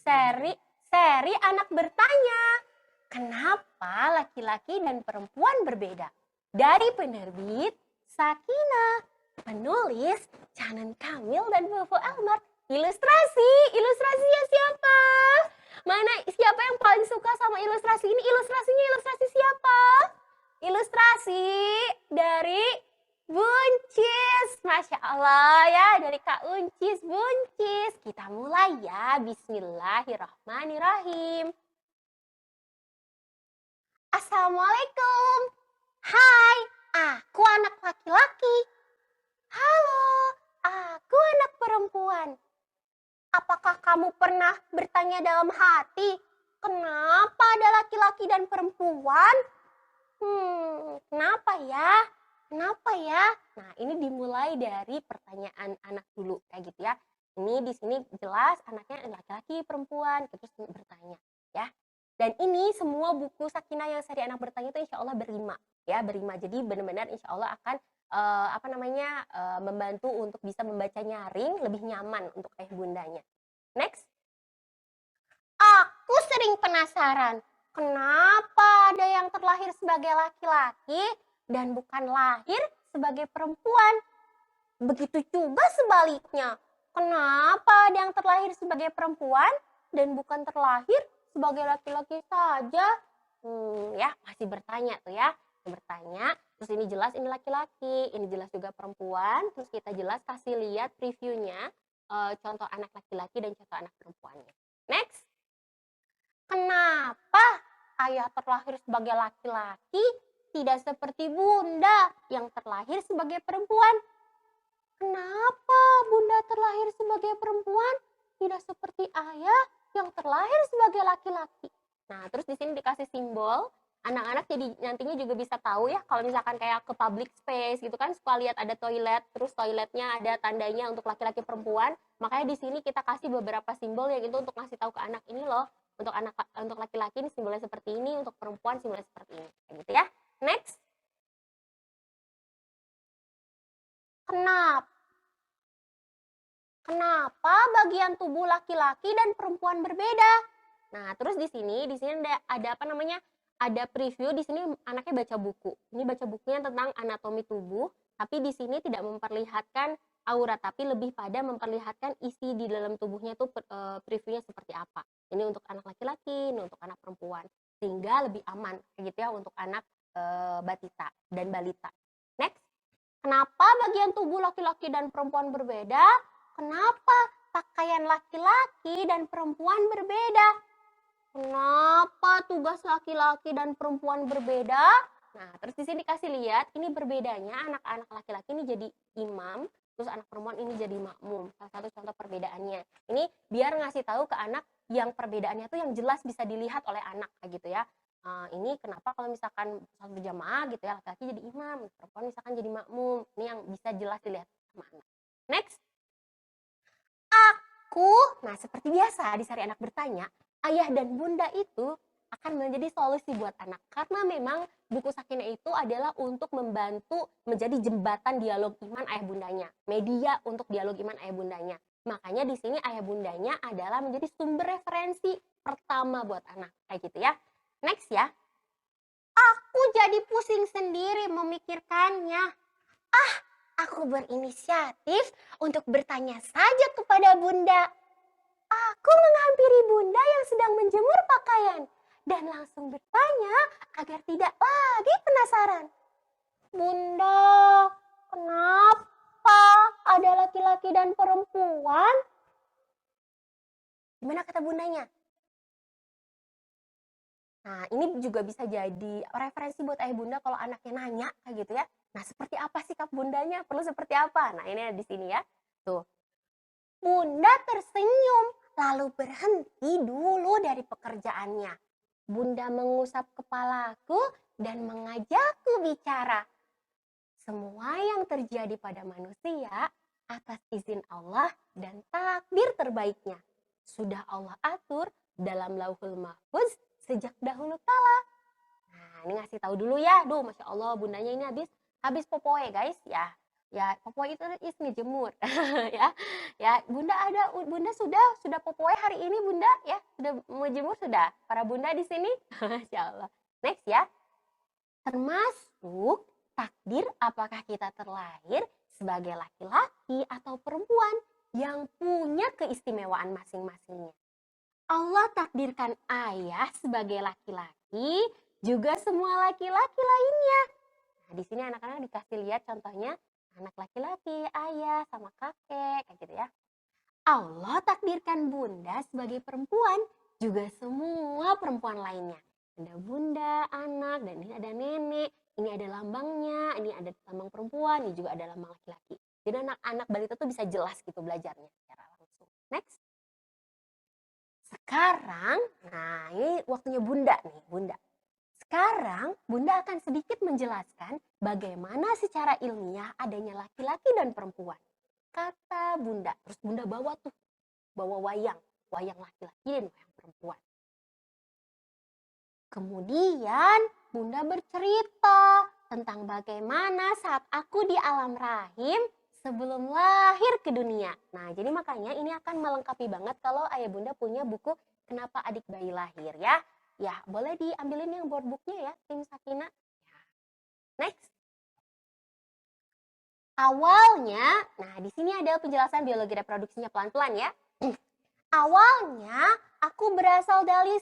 Seri seri anak bertanya. Kenapa laki-laki dan perempuan berbeda? Dari penerbit Sakinah, penulis Canan Kamil dan Fofo Ahmad. Ilustrasinya siapa? Mana siapa yang paling suka sama ilustrasi ini? Ilustrasi siapa? Ilustrasi dari Buncis. Masya Allah ya, dari Kak Uncis, Buncis. Kita mulai ya, bismillahirrahmanirrahim. Assalamualaikum. Hai, aku anak laki-laki. Halo, aku anak perempuan. Apakah kamu pernah bertanya dalam hati, kenapa ada laki-laki dan perempuan? Kenapa ya? Nah, ini dimulai dari pertanyaan anak dulu, kayak gitu ya. Ini di sini jelas anaknya laki-laki, perempuan, terus bertanya, ya. Dan ini semua buku Sakinah yang seri anak bertanya itu insya Allah berlima, ya, berlima. Jadi benar-benar insya Allah akan membantu untuk bisa membaca nyaring lebih nyaman untuk ayah bundanya. Next. Aku sering penasaran, kenapa ada yang terlahir sebagai laki-laki dan bukan lahir sebagai perempuan? Begitu juga sebaliknya, kenapa ada yang terlahir sebagai perempuan dan bukan terlahir sebagai laki-laki saja? Ya, masih bertanya tuh ya. Bertanya, terus ini jelas ini laki-laki, ini jelas juga perempuan, terus kita jelas kasih lihat previewnya, contoh anak laki-laki dan contoh anak perempuannya. Next. Kenapa ayah terlahir sebagai laki-laki tidak seperti bunda yang terlahir sebagai perempuan? Kenapa bunda terlahir sebagai perempuan tidak seperti ayah yang terlahir sebagai laki-laki? Nah, terus di sini dikasih simbol. Anak-anak jadi nantinya juga bisa tahu ya, kalau misalkan kayak ke public space gitu kan, suka lihat ada toilet, terus toiletnya ada tandanya untuk laki-laki perempuan. Makanya di sini kita kasih beberapa simbol yang itu untuk ngasih tahu ke anak ini loh. Untuk laki-laki ini simbolnya seperti ini, untuk perempuan simbolnya seperti ini. Kayak gitu ya. Next. Kenapa bagian tubuh laki-laki dan perempuan berbeda? Nah, terus di sini ada apa namanya? Ada preview, di sini anaknya baca buku. Ini baca bukunya tentang anatomi tubuh, tapi di sini tidak memperlihatkan aurat, tapi lebih pada memperlihatkan isi di dalam tubuhnya itu previewnya seperti apa. Ini untuk anak laki-laki, ini untuk anak perempuan. Sehingga lebih aman, kayak gitu ya, untuk anak batita dan balita. Next. Kenapa bagian tubuh laki-laki dan perempuan berbeda? Kenapa pakaian laki-laki dan perempuan berbeda? Kenapa tugas laki-laki dan perempuan berbeda? Nah, terus di sini dikasih lihat, ini berbedanya anak-anak laki-laki ini jadi imam, terus anak perempuan ini jadi makmum. Salah satu contoh perbedaannya. Ini biar ngasih tahu ke anak yang perbedaannya tuh yang jelas bisa dilihat oleh anak, kayak gitu ya. Ini kenapa kalau misalkan satu jamaah gitu ya, laki-laki jadi imam, perempuan misalkan jadi makmum. Ini yang bisa jelas dilihat sama anak. Next. Nah seperti biasa di seri anak bertanya, ayah dan bunda itu akan menjadi solusi buat anak. Karena memang buku Sakinah itu adalah untuk membantu menjadi jembatan dialog iman ayah bundanya. Media untuk dialog iman ayah bundanya. Makanya di sini ayah bundanya adalah menjadi sumber referensi pertama buat anak. Kayak gitu ya. Next ya. Aku jadi pusing sendiri memikirkannya. Aku berinisiatif untuk bertanya saja kepada bunda. Aku menghampiri bunda yang sedang menjemur pakaian dan langsung bertanya agar tidak lagi penasaran. Bunda, kenapa ada laki-laki dan perempuan? Gimana kata bundanya? Nah, ini juga bisa jadi referensi buat ayah bunda kalau anaknya nanya kayak gitu ya. Nah, seperti apa sikap bundanya? Perlu seperti apa? Nah, ini ada di sini ya. Tuh. Bunda tersenyum, lalu berhenti dulu dari pekerjaannya. Bunda mengusap kepalaku dan mengajakku bicara. Semua yang terjadi pada manusia atas izin Allah dan takdir terbaiknya. Sudah Allah atur dalam Lauhul Mahfuz sejak dahulu kala. Nah, ini ngasih tahu dulu ya. Masya Allah, bundanya ini habis popoe guys ya. Ya, popoe itu is ngejemur. Ya. Ya, Bunda sudah popoe hari ini Bunda ya? Sudah menjemur sudah? Para Bunda di sini? Masya Allah. Next ya. Termasuk takdir apakah kita terlahir sebagai laki-laki atau perempuan yang punya keistimewaan masing-masingnya. Allah takdirkan ayah sebagai laki-laki, juga semua laki-laki lainnya. Nah, di sini anak-anak dikasih lihat contohnya anak laki-laki, ayah sama kakek, kayak gitu ya. Allah takdirkan bunda sebagai perempuan, juga semua perempuan lainnya. Ada bunda, anak, dan ini ada nenek, ini ada lambangnya, ini ada lambang perempuan, ini juga ada lambang laki-laki. Jadi anak-anak balita tuh bisa jelas gitu belajarnya secara langsung. Next. Sekarang, nah ini waktunya bunda nih, bunda. Sekarang bunda akan sedikit menjelaskan bagaimana secara ilmiah adanya laki-laki dan perempuan. Kata bunda, terus bunda bawa wayang laki-laki dan wayang perempuan. Kemudian bunda bercerita tentang bagaimana saat aku di alam rahim sebelum lahir ke dunia. Nah, jadi makanya ini akan melengkapi banget kalau ayah bunda punya buku Kenapa Adik Bayi Lahir ya. Ya, boleh diambilin yang board booknya ya, tim Sakina. Next. Awalnya, nah di sini ada penjelasan biologi reproduksinya pelan-pelan ya. Awalnya, aku berasal dari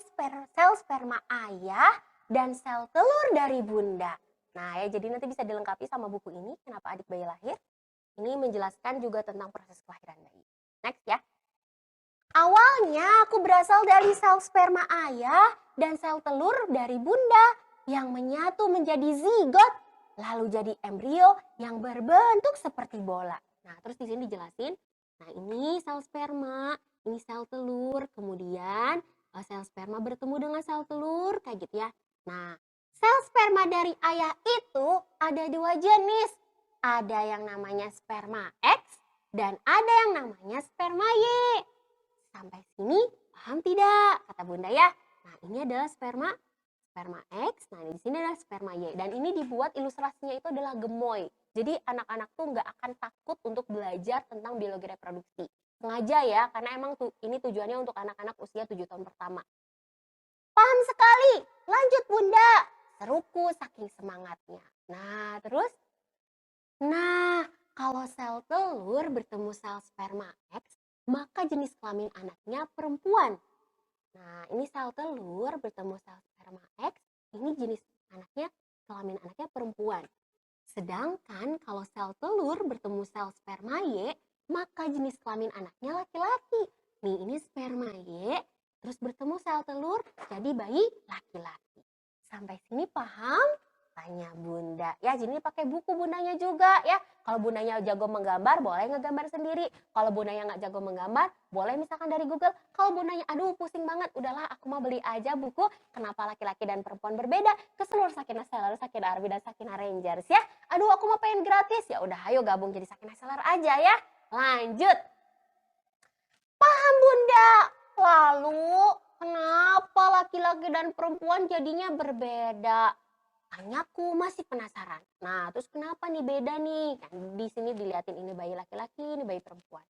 sel sperma ayah dan sel telur dari bunda. Nah ya, jadi nanti bisa dilengkapi sama buku ini, Kenapa Adik Bayi Lahir. Ini menjelaskan juga tentang proses kelahiran bayi. Next ya. Awalnya aku berasal dari sel sperma ayah dan sel telur dari bunda yang menyatu menjadi zigot, lalu jadi embrio yang berbentuk seperti bola. Nah, terus di sini dijelasin. Nah, ini sel sperma, ini sel telur, kemudian sel sperma bertemu dengan sel telur kayak gitu ya. Nah, sel sperma dari ayah itu ada dua jenis. Ada yang namanya sperma X dan ada yang namanya sperma Y. Sampai sini paham tidak? Kata bunda ya. Nah, ini adalah sperma X. Nah, di sini adalah sperma Y. Dan ini dibuat ilustrasinya itu adalah gemoy. Jadi anak-anak tuh nggak akan takut untuk belajar tentang biologi reproduksi. Sengaja ya, karena emang ini tujuannya untuk anak-anak usia 7 tahun pertama. Paham sekali. Lanjut bunda. Seruku saking semangatnya. Nah, terus? Nah, kalau sel telur bertemu sel sperma X, maka jenis kelamin anaknya perempuan. Nah, ini sel telur bertemu sel sperma X, ini jenis kelamin anaknya perempuan. Sedangkan kalau sel telur bertemu sel sperma Y, maka jenis kelamin anaknya laki-laki. Nih, ini sperma Y, terus bertemu sel telur, jadi bayi laki-laki. Sampai sini paham? Tanya bunda. Ya, jadi pakai buku bundanya juga ya. Kalau bundanya jago menggambar, boleh ngegambar sendiri. Kalau bundanya nggak jago menggambar, boleh misalkan dari Google. Kalau bundanya, aduh pusing banget, udahlah aku mau beli aja buku Kenapa Laki-Laki dan Perempuan Berbeda ke seluruh Sakinah Seller, Sakinah Arbi, dan Sakinah Rangers ya. Aduh aku mau pengen gratis, ya udah ayo gabung jadi Sakinah Seller aja ya. Lanjut. Paham bunda? Lalu kenapa laki-laki dan perempuan jadinya berbeda? Tanyaku masih penasaran. Nah, terus kenapa nih beda nih? Kan di sini dilihatin ini bayi laki-laki, ini bayi perempuan.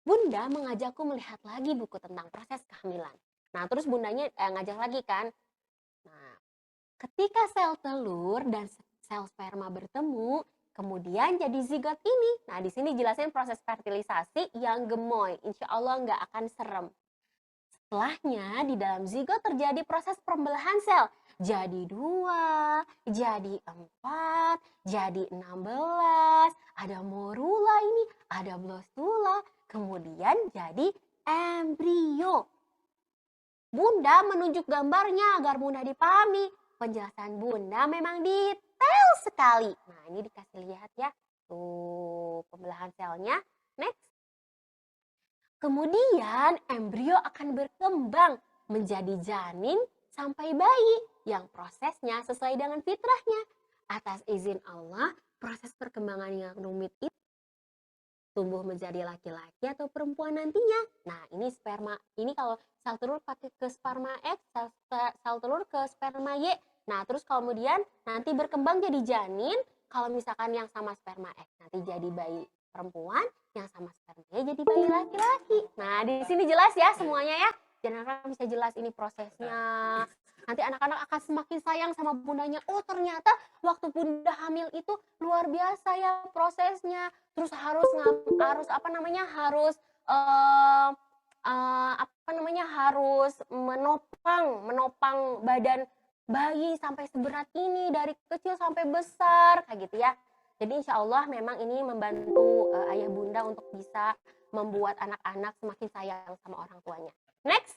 Bunda mengajakku melihat lagi buku tentang proses kehamilan. Nah, terus bundanya ngajak lagi kan. Nah, ketika sel telur dan sel sperma bertemu, kemudian jadi zigot ini. Nah, di sini jelasin proses fertilisasi yang gemoy. Insya Allah nggak akan serem. Setelahnya di dalam zigot terjadi proses pembelahan sel. Jadi 2, jadi 4, jadi 16, ada morula ini, ada blastula, kemudian jadi embrio. Bunda menunjuk gambarnya agar mudah dipahami. Penjelasan bunda memang detail sekali. Nah, ini dikasih lihat ya. Tuh, pembelahan selnya. Next. Kemudian embrio akan berkembang menjadi janin sampai bayi yang prosesnya sesuai dengan fitrahnya. Atas izin Allah, proses perkembangan yang rumit itu tumbuh menjadi laki-laki atau perempuan nantinya. Nah, ini sperma. Ini kalau sel telur pakai ke sperma X, sel telur ke sperma Y. Nah, terus kemudian nanti berkembang jadi janin, Kalau misalkan yang sama sperma X nanti jadi bayi perempuan, yang sama spermanya jadi bayi laki-laki. Nah, di sini jelas ya semuanya ya. Dan anak-anak bisa jelas ini prosesnya. Nanti anak-anak akan semakin sayang sama bundanya. Oh, ternyata waktu bunda hamil itu luar biasa ya prosesnya. Terus harus harus menopang badan bayi sampai seberat ini dari kecil sampai besar kayak gitu ya. Jadi insya Allah memang ini membantu ayah bunda untuk bisa membuat anak-anak semakin sayang sama orang tuanya. Next.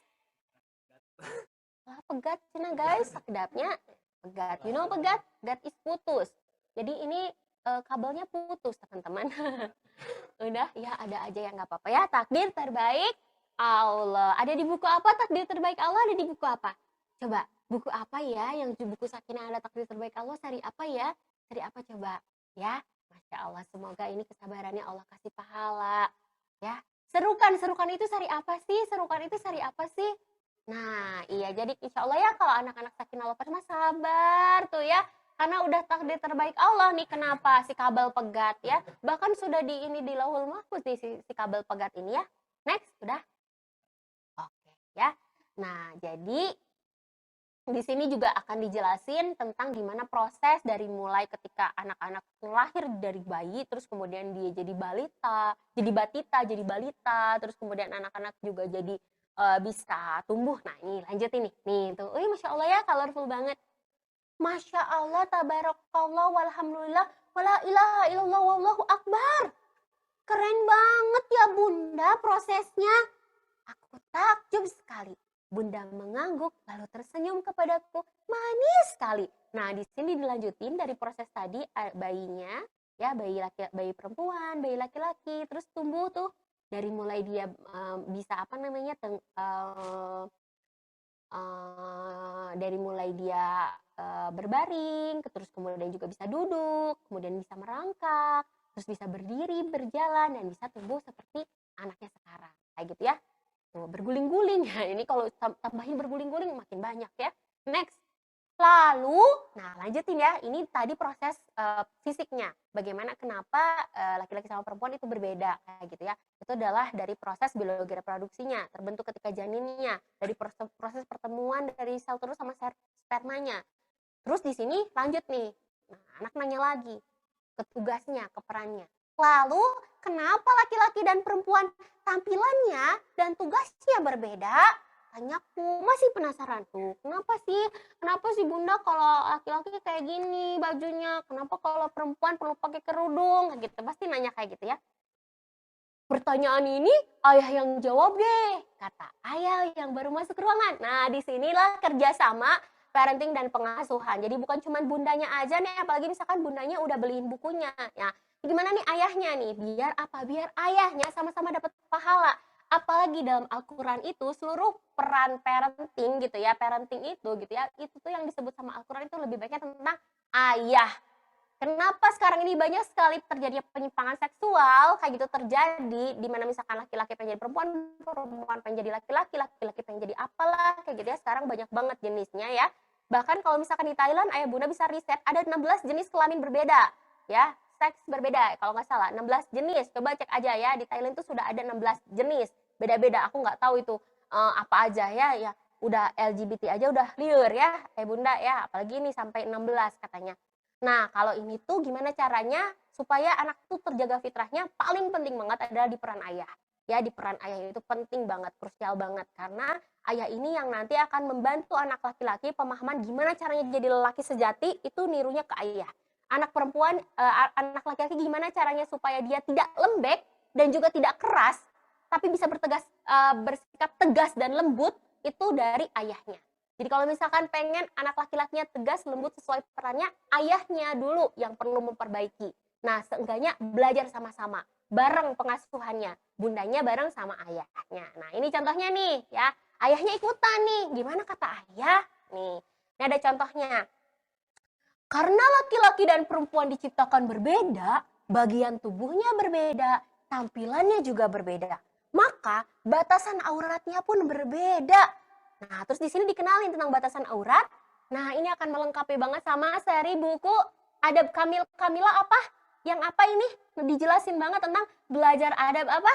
Pegat cina guys, kedapnya pegat. You know pegat? Pegat is putus. Jadi ini kabelnya putus teman-teman. Udah ya, ada aja yang nggak apa-apa ya. Takdir terbaik Allah. Ada di buku apa takdir terbaik Allah? Ada di buku apa? Coba, buku apa ya yang buku Sakinah ada takdir terbaik Allah? Seri apa ya? Seri apa coba? Ya, Masya Allah. Semoga ini kesabarannya Allah kasih pahala. Ya, serukan itu seri apa sih? Serukan itu seri apa sih? Nah, iya. Jadi insya Allah ya kalau anak-anak Sakinah Lovers mah sabar tuh ya. Karena udah takdir terbaik Allah nih. Kenapa si kabel pegat ya? Bahkan sudah di Lauhul Mahfuz nih si kabel pegat ini ya. Next, udah. Oke ya. Nah, jadi di sini juga akan dijelasin tentang gimana proses dari mulai ketika anak-anak lahir dari bayi, terus kemudian dia jadi balita, jadi batita, jadi balita, terus kemudian anak-anak juga jadi bisa tumbuh. Nah, ini lanjut ini. Nih tuh. Masya Allah ya, colorful banget. Masya Allah, tabarakallah, walhamdulillah, wala ilaha illallah, wallahu akbar. Keren banget ya bunda prosesnya. Aku takjub sekali. Bunda mengangguk lalu tersenyum kepadaku, manis sekali. Nah, di sini dilanjutin dari proses tadi bayinya, ya bayi perempuan, bayi laki-laki, terus tumbuh tuh dari mulai dia bisa dari mulai dia berbaring, terus kemudian juga bisa duduk, kemudian bisa merangkak, terus bisa berdiri, berjalan, dan bisa tumbuh seperti anaknya sekarang. Kayak gitu ya. Tuh, berguling-guling ya. Ini kalau tambahin berguling-guling makin banyak ya. Next. Lalu, nah lanjutin ya. Ini tadi proses fisiknya. Bagaimana kenapa laki-laki sama perempuan itu berbeda kayak gitu ya. Itu adalah dari proses biologi reproduksinya, terbentuk ketika janinnya, dari proses pertemuan dari sel telur sama spermanya. Terus di sini lanjut nih. Nah, anak nanya lagi ke tugasnya, ke perannya. Lalu, kenapa laki-laki dan perempuan tampilannya dan tugasnya berbeda? Tanyaku, masih penasaran tuh. Kenapa sih bunda kalau laki-laki kayak gini bajunya? Kenapa kalau perempuan perlu pakai kerudung? Gitu, pasti nanya kayak gitu ya. Pertanyaan ini ayah yang jawab deh, kata ayah yang baru masuk ruangan. Nah, disinilah kerjasama parenting dan pengasuhan. Jadi bukan cuma bundanya aja nih, apalagi misalkan bundanya udah beliin bukunya. Ya, gimana nih ayahnya nih? Biar apa? Biar ayahnya sama-sama dapat pahala. Apalagi dalam Al-Quran itu seluruh peran parenting gitu ya, parenting itu gitu ya, itu tuh yang disebut sama Al-Quran itu lebih banyak tentang ayah. Kenapa sekarang ini banyak sekali terjadi penyimpangan seksual kayak gitu terjadi, di mana misalkan laki-laki pengen jadi perempuan, perempuan pengen jadi laki-laki, laki-laki pengen jadi apalah kayak gitu ya. Sekarang banyak banget jenisnya ya. Bahkan kalau misalkan di Thailand, ayah bunda bisa riset ada 16 jenis kelamin berbeda ya, seks berbeda kalau nggak salah, 16 jenis. Coba cek aja ya, di Thailand itu sudah ada 16 jenis beda-beda. Aku nggak tahu itu apa aja ya. Udah LGBT aja udah liur ya bunda ya, apalagi ini sampai 16 katanya. Nah, kalau ini tuh gimana caranya supaya anak tuh terjaga fitrahnya? Paling penting banget adalah di peran ayah. Ya, di peran ayah itu penting banget, krusial banget. Karena ayah ini yang nanti akan membantu anak laki-laki pemahaman gimana caranya jadi lelaki sejati, itu nirunya ke ayah. Anak perempuan, anak laki-laki gimana caranya supaya dia tidak lembek dan juga tidak keras, tapi bisa bersikap tegas dan lembut, itu dari ayahnya. Jadi kalau misalkan pengen anak laki-lakinya tegas, lembut sesuai perannya, ayahnya dulu yang perlu memperbaiki. Nah, seenggaknya belajar sama-sama, bareng pengasuhannya, bundanya bareng sama ayahnya. Nah, ini contohnya nih ya, ayahnya ikutan nih, gimana kata ayah? Nih, ini ada contohnya. Karena laki-laki dan perempuan diciptakan berbeda, bagian tubuhnya berbeda, tampilannya juga berbeda. Maka batasan auratnya pun berbeda. Nah, terus di sini dikenalin tentang batasan aurat. Nah, ini akan melengkapi banget sama seri buku adab kamil-kamilah apa? Yang apa ini? Dijelasin banget tentang belajar adab apa?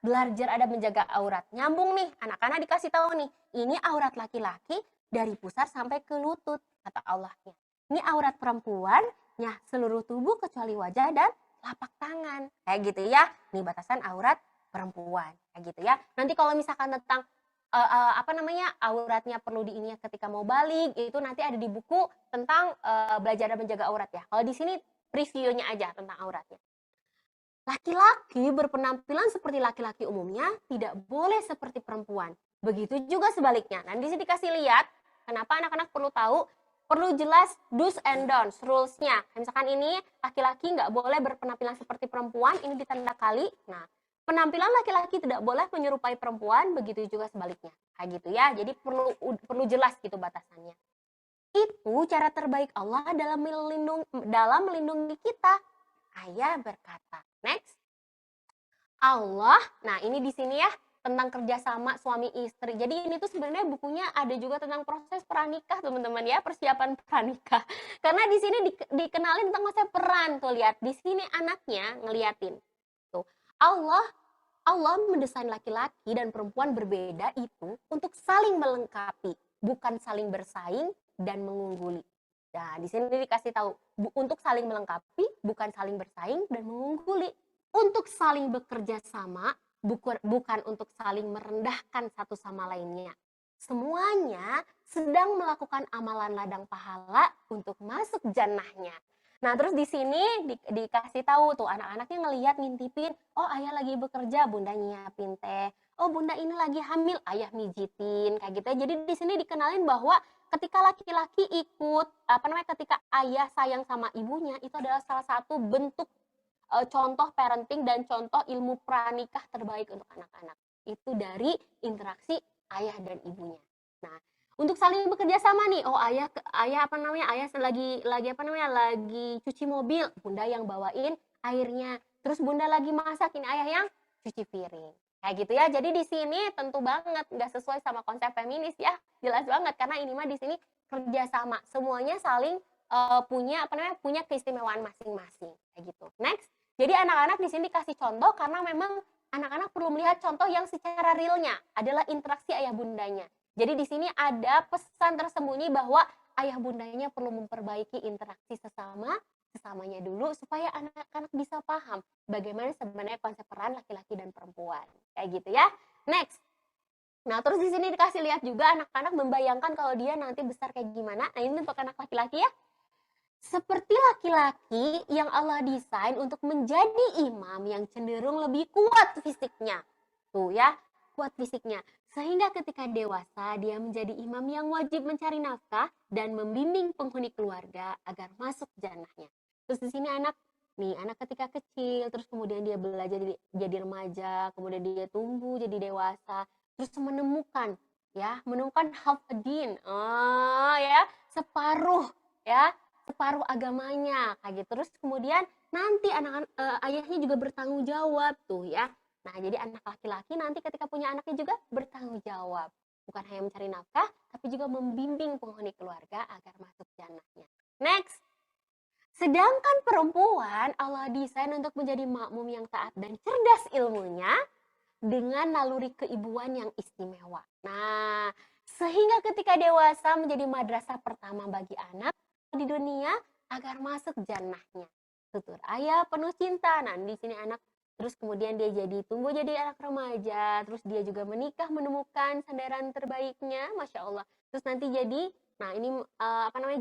Belajar adab menjaga aurat. Nyambung nih, anak-anak dikasih tahu nih, ini aurat laki-laki dari pusar sampai ke lutut, kata Allahnya. Ini aurat perempuan, ya seluruh tubuh kecuali wajah dan telapak tangan. Kayak gitu ya. Nih batasan aurat perempuan. Kayak gitu ya. Nanti kalau misalkan tentang apa namanya auratnya perlu diininya ketika mau balik, itu nanti ada di buku tentang belajar dan menjaga aurat ya. Kalau di sini previewnya aja tentang auratnya. Laki-laki berpenampilan seperti laki-laki umumnya, tidak boleh seperti perempuan. Begitu juga sebaliknya. Nah, di sini dikasih lihat kenapa anak-anak perlu tahu, perlu jelas do's and don'ts, rules-nya. Misalkan ini laki-laki nggak boleh berpenampilan seperti perempuan, ini ditanda kali. Nah, penampilan laki-laki tidak boleh menyerupai perempuan, begitu juga sebaliknya. Kayak gitu ya. Jadi perlu jelas gitu batasannya. Itu cara terbaik Allah dalam melindungi kita. Ayah berkata, next. Allah, nah ini di sini ya tentang kerjasama suami istri. Jadi ini tuh sebenarnya bukunya ada juga tentang proses pranikah teman-teman ya, persiapan pranikah. Karena di sini dikenalin tentang konsep peran tuh lihat. Di sini anaknya ngeliatin. Tuh. Allah mendesain laki-laki dan perempuan berbeda itu untuk saling melengkapi, bukan saling bersaing dan mengungguli. Nah, di sini dikasih tahu untuk saling melengkapi, bukan saling bersaing dan mengungguli. Untuk saling bekerja sama, bukan untuk saling merendahkan satu sama lainnya. Semuanya sedang melakukan amalan ladang pahala untuk masuk jannahnya. Nah, terus di sini dikasih tahu tuh anak-anaknya ngelihat ngintipin, oh ayah lagi bekerja, bunda nyiapin teh. Oh bunda ini lagi hamil, ayah mijitin kayak gitu. Jadi di sini dikenalin bahwa ketika laki-laki ikut ketika ayah sayang sama ibunya itu adalah salah satu bentuk contoh parenting dan contoh ilmu pranikah terbaik untuk anak-anak. Itu dari interaksi ayah dan ibunya. Nah, untuk saling bekerja sama nih. Oh, ayah ayah lagi cuci mobil, bunda yang bawain airnya. Terus bunda lagi masak, ini ayah yang cuci piring. Kayak gitu ya. Jadi di sini tentu banget nggak sesuai sama konsep feminis ya. Jelas banget karena ini mah di sini kerjasama. Semuanya saling punya keistimewaan masing-masing. Kayak gitu. Next. Jadi anak-anak di sini dikasih contoh karena memang anak-anak perlu melihat contoh yang secara realnya adalah interaksi ayah bundanya. Jadi di sini ada pesan tersembunyi bahwa ayah bundanya perlu memperbaiki interaksi sesamanya dulu supaya anak-anak bisa paham bagaimana sebenarnya konsep peran laki-laki dan perempuan. Kayak gitu ya. Next. Nah, terus di sini dikasih lihat juga anak-anak membayangkan kalau dia nanti besar kayak gimana. Nah, ini untuk anak laki-laki ya. Seperti laki-laki yang Allah desain untuk menjadi imam yang cenderung lebih kuat fisiknya. Tuh ya, kuat fisiknya. Sehingga ketika dewasa, dia menjadi imam yang wajib mencari nafkah dan membimbing penghuni keluarga agar masuk jannahnya. Terus di sini anak ketika kecil, terus kemudian dia belajar jadi remaja, kemudian dia tumbuh jadi dewasa, terus menemukan half a din. Oh ya, separuh agamanya kayak gitu. Terus kemudian nanti ayahnya juga bertanggung jawab tuh ya. Nah, jadi anak laki-laki nanti ketika punya anaknya juga bertanggung jawab. Bukan hanya mencari nafkah, tapi juga membimbing penghuni keluarga agar masuk jannahnya. Next. Sedangkan perempuan Allah desain untuk menjadi makmum yang taat dan cerdas ilmunya dengan naluri keibuan yang istimewa. Nah, sehingga ketika dewasa menjadi madrasah pertama bagi anak di dunia agar masuk jannahnya. Tutur ayah penuh cinta. Nah, di sini anak terus kemudian dia tumbuh jadi anak remaja, terus dia juga menikah menemukan sandaran terbaiknya, Masya Allah. Terus nanti jadi,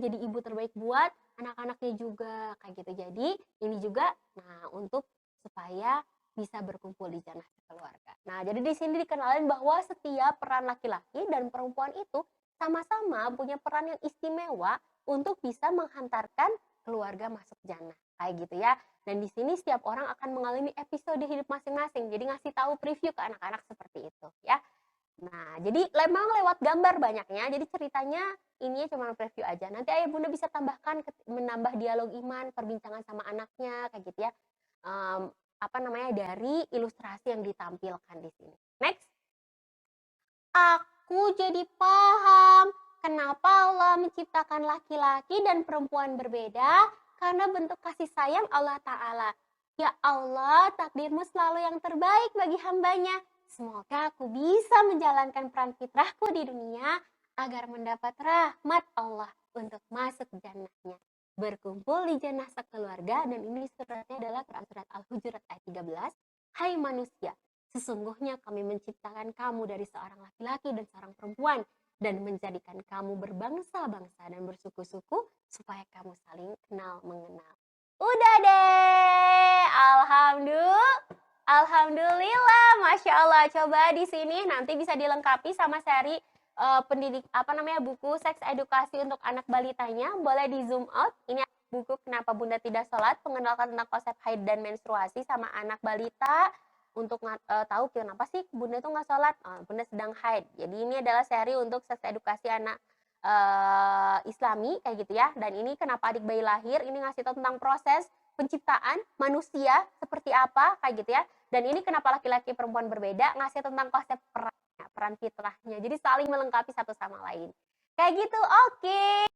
jadi ibu terbaik buat anak-anaknya juga kayak gitu. Jadi ini juga untuk supaya bisa berkumpul di jannah keluarga. Nah, jadi di sini dikenalin bahwa setiap peran laki-laki dan perempuan itu sama-sama punya peran yang istimewa untuk bisa menghantarkan keluarga masuk jannah. Kayak gitu ya. Dan di sini setiap orang akan mengalami episode hidup masing-masing. Jadi ngasih tahu preview ke anak-anak seperti itu ya. Nah, jadi memang lewat gambar banyaknya. Jadi ceritanya ini cuma preview aja. Nanti ayah bunda bisa tambahkan menambah dialog iman, perbincangan sama anaknya kayak gitu ya. Dari ilustrasi yang ditampilkan di sini. Next. Aku jadi paham kenapa Allah menciptakan laki-laki dan perempuan berbeda karena bentuk kasih sayang Allah Ta'ala. Ya Allah, takdirmu selalu yang terbaik bagi hambanya. Semoga aku bisa menjalankan peran fitrahku di dunia agar mendapat rahmat Allah untuk masuk jannahnya. Berkumpul di jannah sekeluarga, dan ini suratnya adalah Quran surat Al-Hujurat ayat 13. Hai manusia, sesungguhnya kami menciptakan kamu dari seorang laki-laki dan seorang perempuan, dan menjadikan kamu berbangsa-bangsa dan bersuku-suku supaya kamu saling kenal mengenal. Udah deh, alhamdulillah, masya Allah. Coba di sini nanti bisa dilengkapi sama seri buku seks edukasi untuk anak balitanya. Boleh di zoom out. Ini buku Kenapa Bunda Tidak Sholat, mengenalkan tentang konsep haid dan menstruasi sama anak balita untuk tahu kenapa sih Bunda tuh nggak sholat. Bunda sedang haid. Jadi ini adalah seri untuk seks edukasi anak Islami kayak gitu ya. Dan ini kenapa adik bayi lahir, ini ngasih tahu tentang proses penciptaan manusia seperti apa kayak gitu ya. Dan ini kenapa laki-laki perempuan berbeda, ngasih tentang konsep peran fitrahnya. Jadi saling melengkapi satu sama lain. Kayak gitu. Oke.